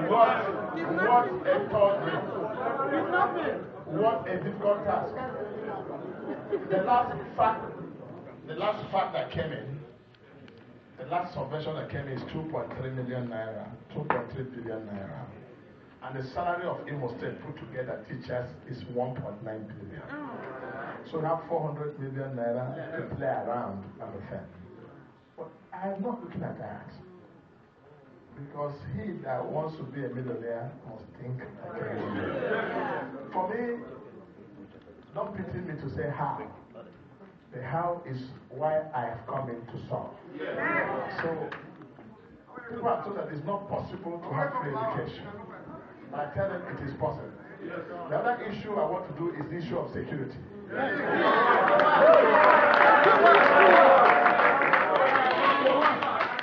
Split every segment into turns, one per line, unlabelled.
What a tawdry. What a difficult task. The last fact that came in, the last subvention that came in is 2.3 million naira, 2.3 billion naira. And the salary of Imo State put together teachers is 1.9 billion. So we have 400 million naira to play around and defend. But I'm not looking at that. Because he that wants to be a millionaire must think like a millionaire. For me, don't pity me to say how. The how is why I have come in to solve. So, people are told that it's not possible to have free education. But I tell them it is possible. The other issue I want to do is the issue of security.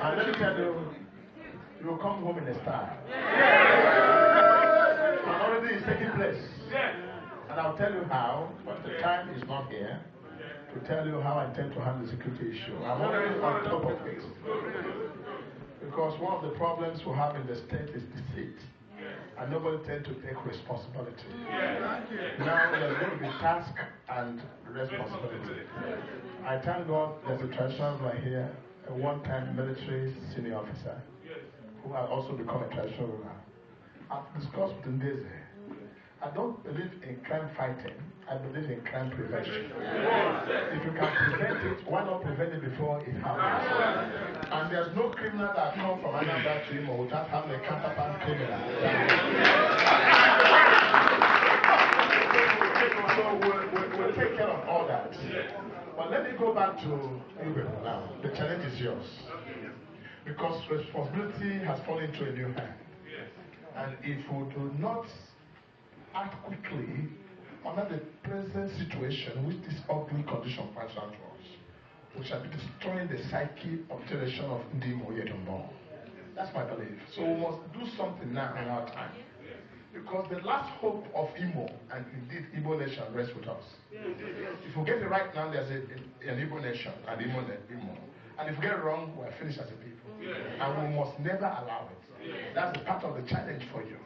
And let me tell you, you will come home in a style. And already it's taking place. And I'll tell you how, but the time is not here to tell you how I intend to handle the security issue. I'm already on top of it. Because one of the problems we have in the state is deceit. And nobody tends to take responsibility. Now there's going to be task and responsibility. I thank God there's a traditional right here, a one-time military senior officer, who has also become a traditional ruler. I've discussed with Ndeze. I don't believe in crime fighting. I believe in crime prevention. If you can prevent it, why not prevent it before it happens? And there's no criminal that come from another to him without having a counterpart criminal. So we'll take care of all that. But let me go back to you now. The challenge is yours. Because responsibility has fallen into a new hand. And if we do not act quickly under the present situation, which this ugly condition finds out to us, we shall be destroying the psyche of generation of Ndimo Yedombo. That's my belief. So we must do something now in our time. Because the last hope of Imo, and indeed Igbo nation, rests with us. If we get it right now, there's an Igbo nation, and Imo. And if we get it wrong, we're finished as a people. And we must never allow it. That's a part of the challenge for you.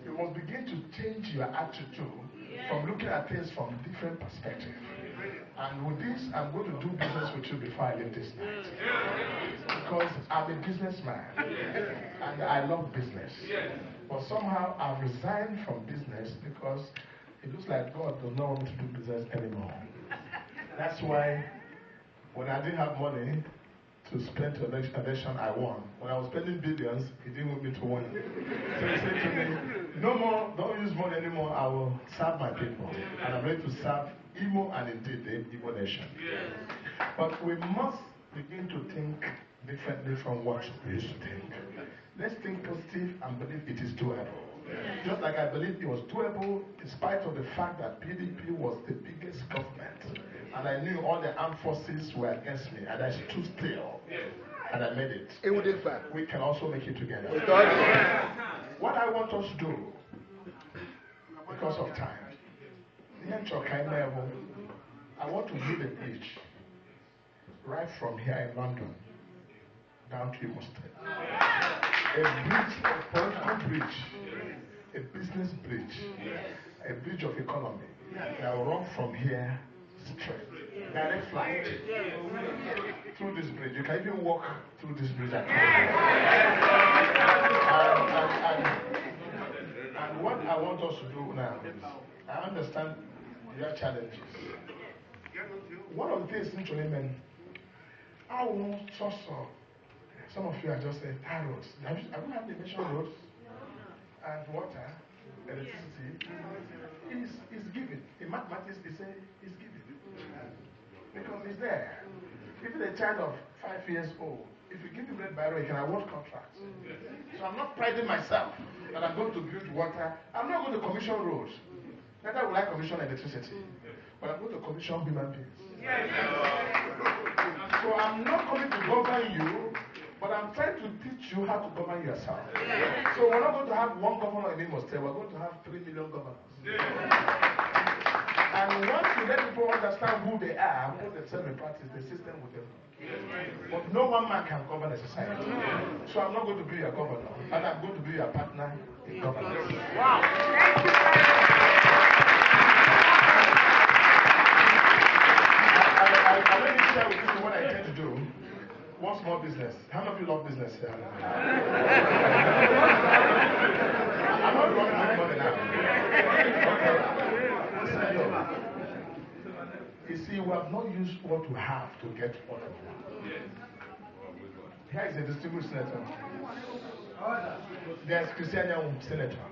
You must begin to change your attitude from looking at things from a different perspective. And with this, I'm going to do business with you before I leave this night. Because I'm a businessman. And I love business. But somehow I've resigned from business because it looks like God does not want me to do business anymore. That's why when I didn't have money to spend to the election I won, when I was spending billions, he didn't want me to win. So he said to me, no more, don't use money anymore, I will serve my people. And I'm ready to serve Imo and indeed the Igbo nation. But we must begin to think differently from what we used to think. Let's think positive and believe it is doable. Just like I believe it was doable in spite of the fact that PDP was the biggest government. And I knew all the armed forces were against me, and I stood still, and I made it. We can also make it together. What I want us to do, because of time, I want to build a bridge right from here in London down to Imo State. A bridge, a political bridge, a business bridge, a bridge of economy that will run from here straight, direct flight through this bridge. You can even walk through this bridge and what I want us to do now is, I understand your challenges. One of the things in I want also, some of you are just saying, roads. Have you had the mention roads and water, electricity? Is given. In mathematics, they say it's given. Because it's there. Even a child of 5 years old, if you give him red biro, he can award contracts. So I'm not priding myself that I'm going to build water. I'm not going to commission roads. Neither will I commission electricity. But I'm going to commission human beings. So I'm not coming to govern you, but I'm trying to teach you how to govern yourself. So we're not going to have one governor in Imo State, we're going to have 3 million governors. And once you let people understand who they are, what they serve in practice, the system will develop. But no one man can govern a society. So I'm not going to be your governor, and I'm going to be your partner in governance. Wow. Thank you. I let me share with you what I intend to do. One small business. How many of you love business here? I'm not running money now. Okay. You see, we have not used what we have to get what we want. Here is a distinguished senator. There's Christian senator.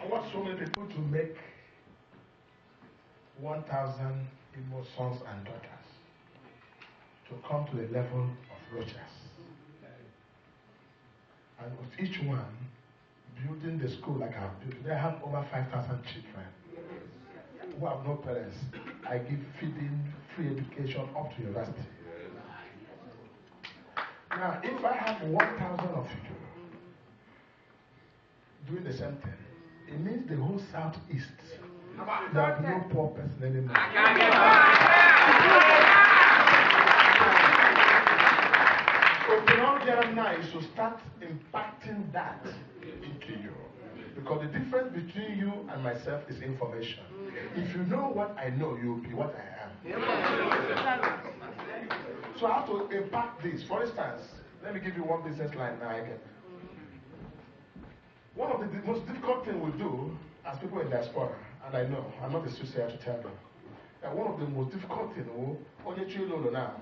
I want so many people to make 1,000 Igbo sons and daughters to come to the level of Rochas. And with each one, building the school like I've built, they have over 5,000 children who have no parents. I give feeding, free education up to university. Now, if I have 1,000 of you doing the same thing, it means the whole southeast, there will be no poor person anymore. So the objective now is to start impacting that into you. Because the difference between you and myself is information. If you know what I know, you'll be what I am. So I have to impact this. For instance, let me give you one business line now again. One of the most difficult things we do as people in diaspora, and I know, I'm not a suicide to tell them, that one of the most difficult things, only children now,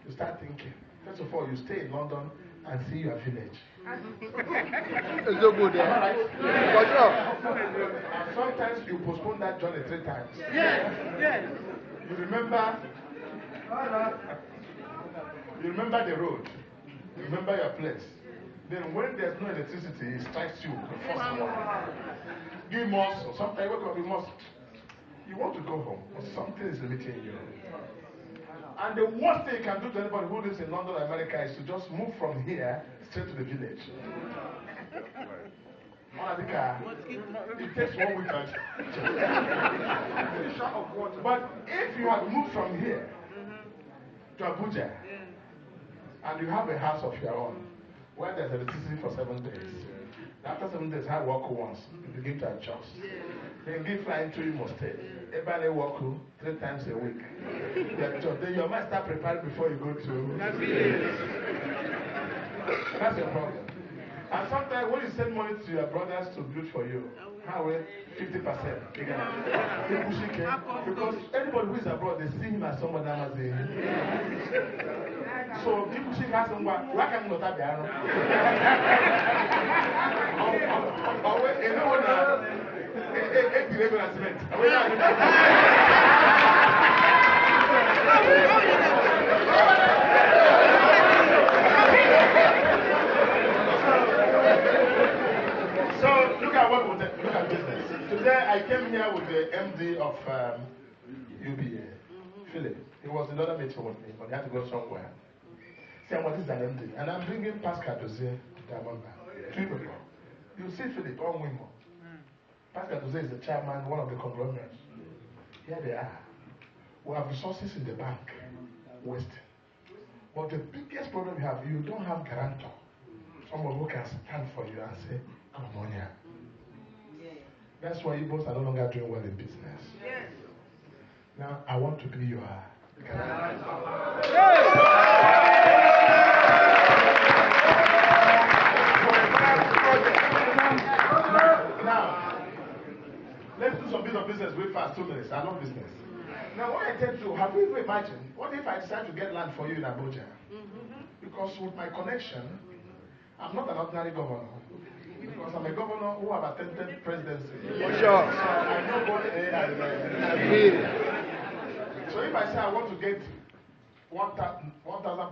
you start thinking. First of all, you stay in London and see your village. It's so good, yeah. Right? And sometimes you postpone that journey 3 times. Yes. You remember the road. You remember your place. Then when there's no electricity, it strikes you the first one. Give muscle. Sometimes you want to be muscle. You want to go home, but something is limiting you. And the worst thing you can do to anybody who lives in London or America is to just move from here straight to the village. It takes 1 week. But if you had moved from here to Abuja and you have a house of your own where there's electricity for 7 days, after 7 days, I walk once, you begin to adjust. Then give flying to you must stay. Everybody walk 3 times a week. Then your mind start preparing before you go to. That's your problem. And sometimes when you send money to your brothers to build for you, how 50%? Because anybody who is abroad, they see him as someone that has a. So if she has someone, why can't you not have So look at what we look at business. Today I came here with the MD of UBA, Philip. He was in another meeting with me, but he had to go somewhere. Saying what is an MD? And I'm bringing Pascal Dozie to Diamond Bank. 2 people. You see Philip on Wimo. Pascal Dozie is the chairman, one of the conglomerates. Here they are. We have resources in the bank, wasting. But the biggest problem you have, you don't have guarantor. Someone who can stand for you and say, come on here. That's why Igbos are no longer doing well in business. Yes. Now, I want to be your guarantor. Now, let's do some bit of business very fast, 2 minutes. I love business. Now, what I tell you, have you ever imagined, what if I decide to get land for you in Abuja? Because with my connection, I'm not an ordinary governor. Because I'm a governor who have attended presidency. For sure. I know both A and B. So if I say I want to get 1,000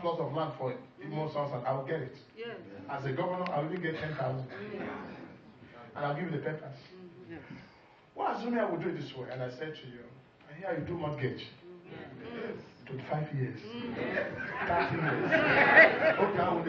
plus of land for Imo sons, I will get it. Yes. As a governor, I will even get 10,000. And I'll give you the papers. Well, assuming I will do it this way, and I said to you, here you do mortgage. 25 years. 30 years. Okay, I will